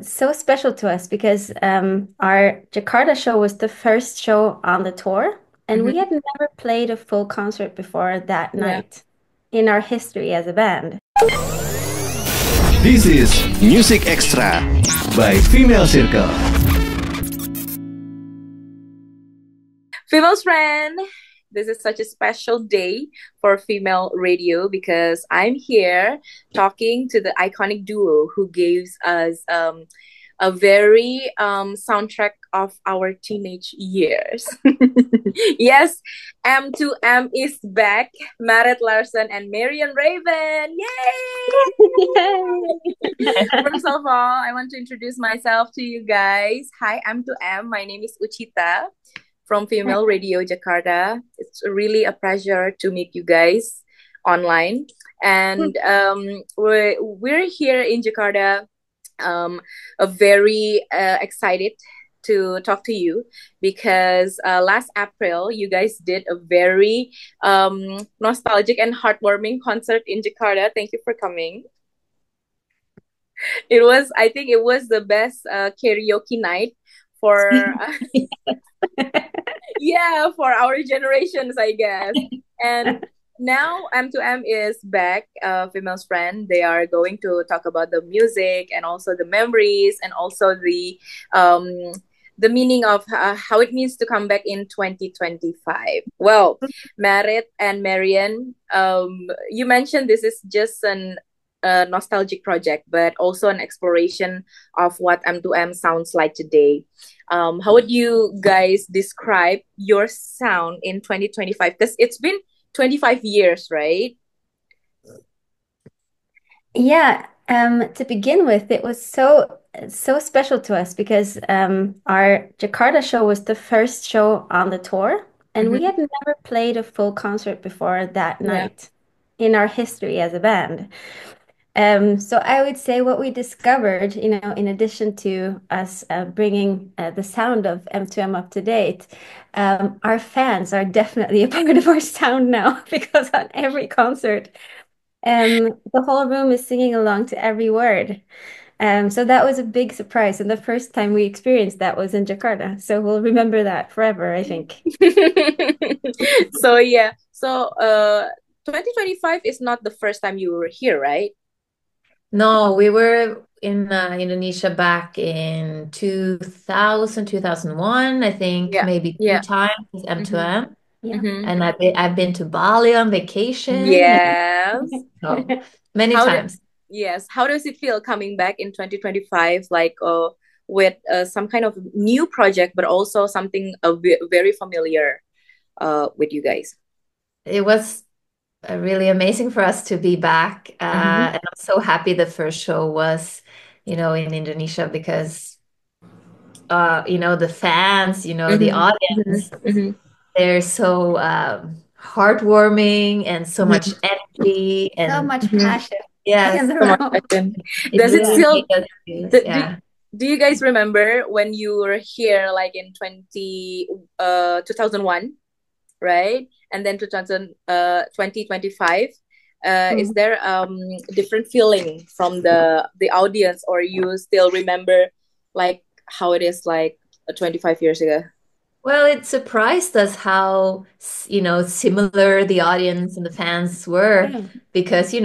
so special to us because our Jakarta show was the first show on the tour, and we Hmm. had never played a full concert before that Yeah. night in our history as a band. This is Music Extra by Female Circle. Female friend, this is such a special day for female radio because I'm here talking to the iconic duo who gives us a very soundtrack of our teenage years. Yes, M2M is back. Marit Larson and Marion Raven. Yay! First of all, I want to introduce myself to you guys. Hi, M2M. My name is Ucita from Female Radio Jakarta. It's really a pleasure to meet you guys online. And we're here in Jakarta, um, very excited to talk to you because last April you guys did a very nostalgic and heartwarming concert in Jakarta. Thank you for coming. I think it was the best karaoke night for yeah, for our generations, I guess. And now M2M is back, Female's friend. They are going to talk about the music and also the memories and also um, the meaning of how it means to come back in 2025. Well, Marit and Marian, you mentioned this is just an a nostalgic project, but also an exploration of what M2M sounds like today. How would you guys describe your sound in 2025? Because it's been 25 years, right? Yeah, to begin with, it was so special to us because our Jakarta show was the first show on the tour, and we Mm-hmm. had never played a full concert before that Yeah. night in our history as a band. So I would say what we discovered, in addition to us bringing the sound of M2M up to date, our fans are definitely a part of our sound now because on every concert, the whole room is singing along to every word. So that was a big surprise, and the first time we experienced that was in Jakarta. So we'll remember that forever, I think. So yeah, 2025 is not the first time you were here, right? No, we were in Indonesia back in 2000, 2001. I think Yeah, maybe two yeah. times with Mm-hmm. M2M. Yeah. Mm-hmm. And I've been to Bali on vacation and Yes. so many How do times. Yes, how does it feel coming back in 2025, like with some kind of new project, but also something very familiar with you guys? It was really amazing for us to be back. Mm-hmm. And I'm so happy the first show was, in Indonesia because the fans, the Mm-hmm. audience, Mm-hmm. they're so heartwarming and so much Mm-hmm. energy. So And much Mm-hmm. passion in yes, the So much room. passion. it Does it really still made us feel, do, do, yeah. do you guys remember when you were here like in 2001, right? And then 2025. Is Mhm. there different feeling from the audience, or you still remember like how it is like 25 years ago? Well, it surprised us how, similar the audience and the fans were Yeah. because, I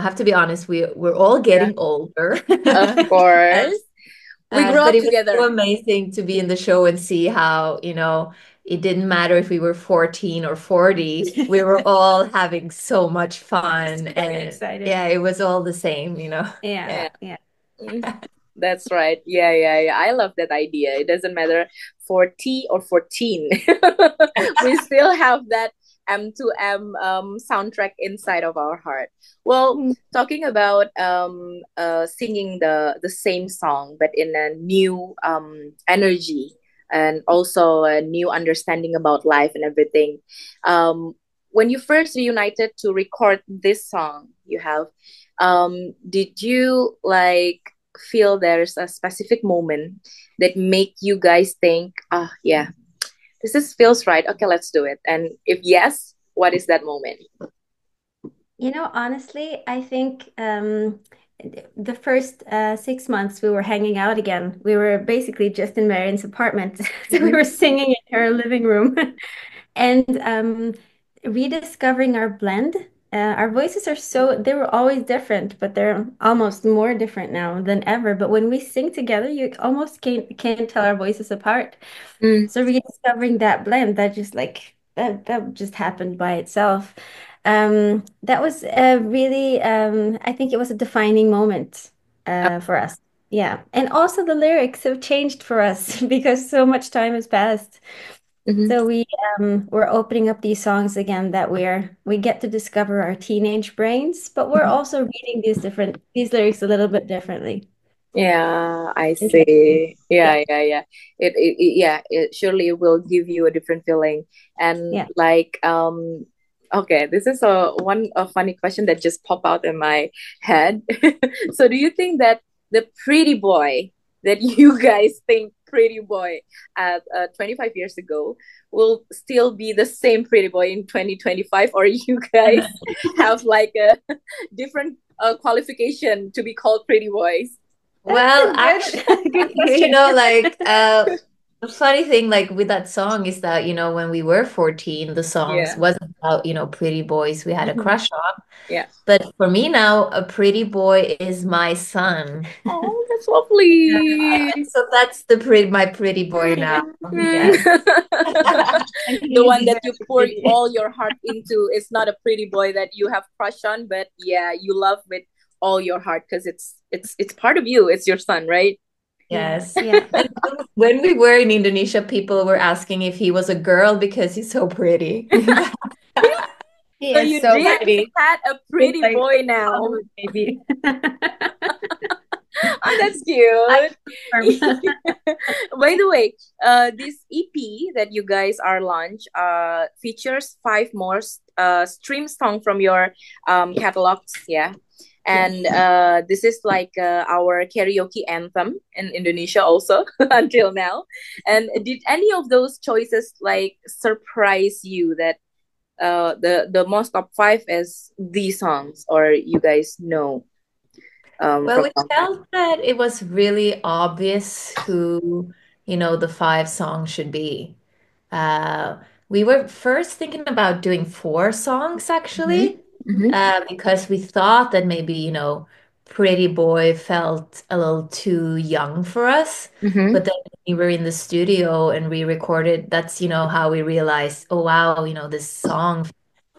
have to be honest, we're all Yeah, getting older. of course. We grew But up it was so together. amazing to be in the show and see how, it didn't matter if we were 14 or 40, we were all having so much fun. Very And excited. yeah, it was all the same. Yeah, Yeah. Yeah. yeah. Mm, that's right. Yeah, yeah, yeah. I love that idea. It doesn't matter 40 or 14. We still have that M2M soundtrack inside of our heart. Well, Mm. talking about singing the same song but in a new energy and also a new understanding about life and everything. Um, when you first reunited to record this song, did you like feel there's a specific moment that make you guys think, ah, yeah, feels right. Okay, let's do it. And if yes, what is that moment? Honestly, I think the first 6 months we were hanging out again. We were basically just in Marion's apartment. So we Mm-hmm. were singing in her living room and rediscovering our blend. Our voices are so, they were always different, but they're almost more different now than ever. But when we sing together, you almost can't tell our voices apart. Mm. So rediscovering that blend, that just like that just happened by itself. That was really, I think it was a defining moment for us. Yeah. And also the lyrics have changed for us because so much time has passed. Mm-hmm. So we're opening up these songs again that we get to discover our teenage brains, but we're also reading these lyrics a little bit differently. Yeah, I Interesting. see. Yeah. Yeah. Yeah, it surely will give you a different feeling. And Yeah. like, okay, this is a funny question that just popped out in my head. So do you think that the pretty boy that you guys think pretty boy at 25 years ago will still be the same pretty boy in 2025, or you guys have like a different qualification to be called pretty boys? That's Well, a actually, good you question. know, like the funny thing, like with that song, is that when we were 14, the songs Yeah. wasn't about pretty boys we had a Mhm. crush on. Yeah. But for me now, a pretty boy is my son. Oh, that's Yeah, lovely. so that's my pretty boy now. Mm. Yes. And The he's one that very you poured pretty. all your heart into is not a pretty boy that you have crush on, but yeah, you love with all your heart because it's part of you. It's your son, right? Yeah. Yes. Yeah. And when we were in Indonesia, people were asking if he was a girl because he's so pretty. He So is you so did pretty. had a He's pretty like boy now. Hollywood baby. Oh, that's I cute. confirm. By the way, this EP that you guys are launch features five more stream song from your catalogs, yeah. And Yes. this is like our karaoke anthem in Indonesia also until now. And did any of those choices like surprise you that the most top five is these songs, or you guys know Well, from we felt that it was really obvious who, the five songs should be. Uh, we were first thinking about doing four songs mm-hmm. actually, Mm-hmm. because we thought that maybe, Pretty Boy felt a little too young for us. Mm-hmm. But then we were in the studio and we recorded. That's, how we realized, oh wow, this song,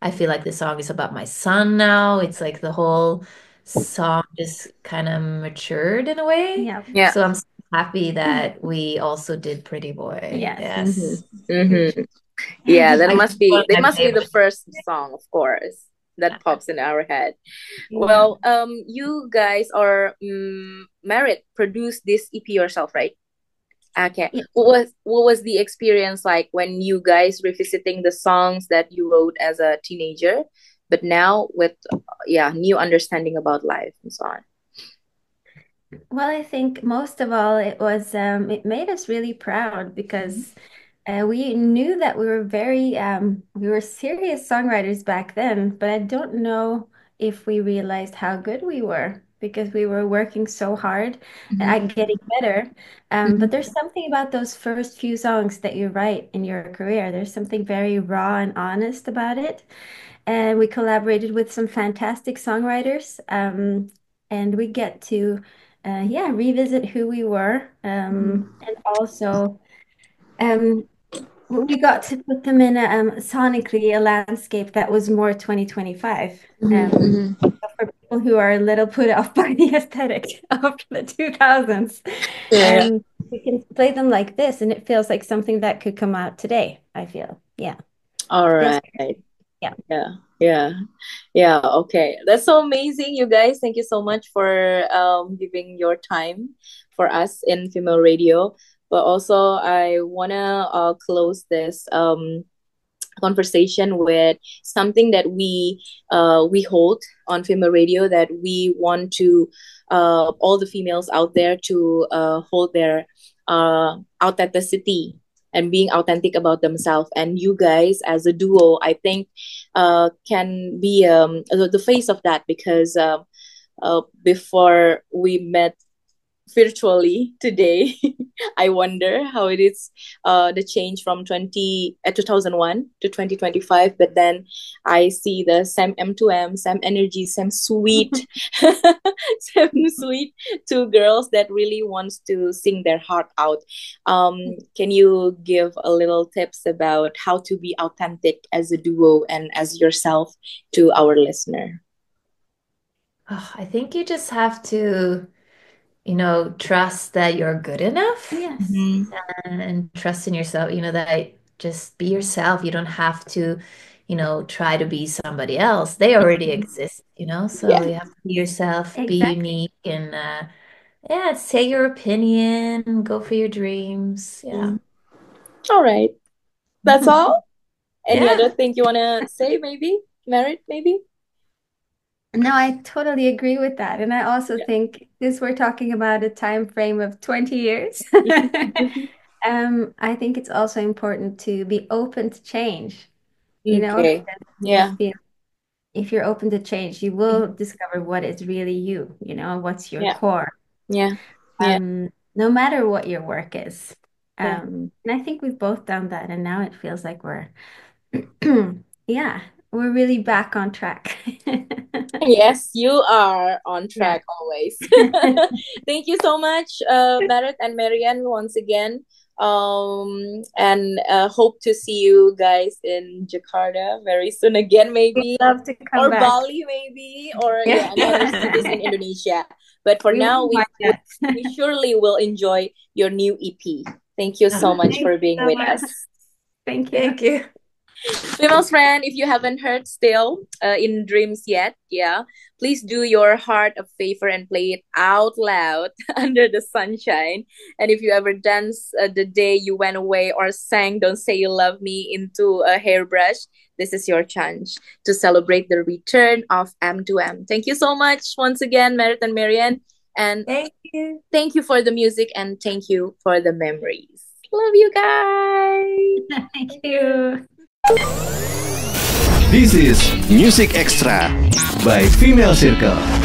I feel like this song is about my son now. It's like the whole song just kind of matured in a way. Yeah. Yeah. So I'm so happy that we also did Pretty Boy. Yes. Mm-hmm. Yes. Mm-hmm. Yeah, I think it's one of that my must be the favorites. first song, of course, that pops in our head. Yeah. Well, you guys are Merit produced this EP yourself, right? Okay. Yeah. What was the experience like when you guys revisiting the songs that you wrote as a teenager, but now with yeah, new understanding about life and so on? Well, I think most of all, it made us really proud because we knew that we were serious songwriters back then, but I don't know if we realized how good we were because we were working so hard Mm-hmm. at getting better. But Mm-hmm. there's something about those first few songs that you write in your career. There's something very raw and honest about it. And we collaborated with some fantastic songwriters, and we get to, yeah, revisit who we were, and also. Um, we got to put them in sonically a landscape that was more 2025. Mm-hmm. For people who are a little put off by the aesthetic of the 2000s, Yeah. we can play them like this, and it feels like something that could come out today, I feel. Yeah, All it feels, right. yeah. Yeah. Yeah. Yeah, okay. That's so amazing, you guys. Thank you so much for giving your time for us in female radio. But also, I wanna close this conversation with something that we hold on female radio, that we want to all the females out there to hold their authenticity and being authentic about themselves. And you guys as a duo, I think can be the face of that, because before we met virtually today. I wonder how it is, the change from 2001 to 2025. But then I see the same M2M, same energy, same sweet, same sweet two girls that really wants to sing their heart out. Can you give a little tips about how to be authentic as a duo and as yourself to our listener? Oh, I think you just have to, trust that you're good enough Yes, Mm-hmm. and trust in yourself, that just be yourself. You don't have to, try to be somebody else. They already exist, so Yeah. you have to be yourself, be exactly. unique, and yeah, say your opinion, go for your dreams. Yeah. Mm. All right. That's all. Any Yeah. other thing you want to say, maybe? Merit, maybe? No, I totally agree with that. And I also Yeah. think this we're talking about a time frame of 20 years. I think it's also important to be open to change, Okay. because Yeah. if you're open to change, you will discover what is really you, what's your Yeah. core, Yeah. Yeah. no matter what your work is. Yeah. And I think we've both done that, and now it feels like we're, yeah, we're really back on track. Yes, you are on Yeah. track always. Thank you so much, Merit and Marianne, once again. And hope to see you guys in Jakarta very soon again, We'd maybe, love to come or back. Bali, maybe, or yeah, Yeah. any other cities in Indonesia. But for We now, wouldn't mind we that. surely will enjoy your new EP. Thank you so Oh, much Thank for you being so with much. us. Thank you. thank you. Female's friend, if you haven't heard still in dreams yet, yeah, please do your heart a favor and play it out loud under the sunshine. And if you ever dance the day you went away or sang Don't Say You Love Me into a hairbrush, this is your chance to celebrate the return of M2M. Thank you so much once again, Merit and Marianne. And Thank you. thank you for the music and thank you for the memories. Love you guys. Thank Thank you. you. This is Music Extra by Female Circle.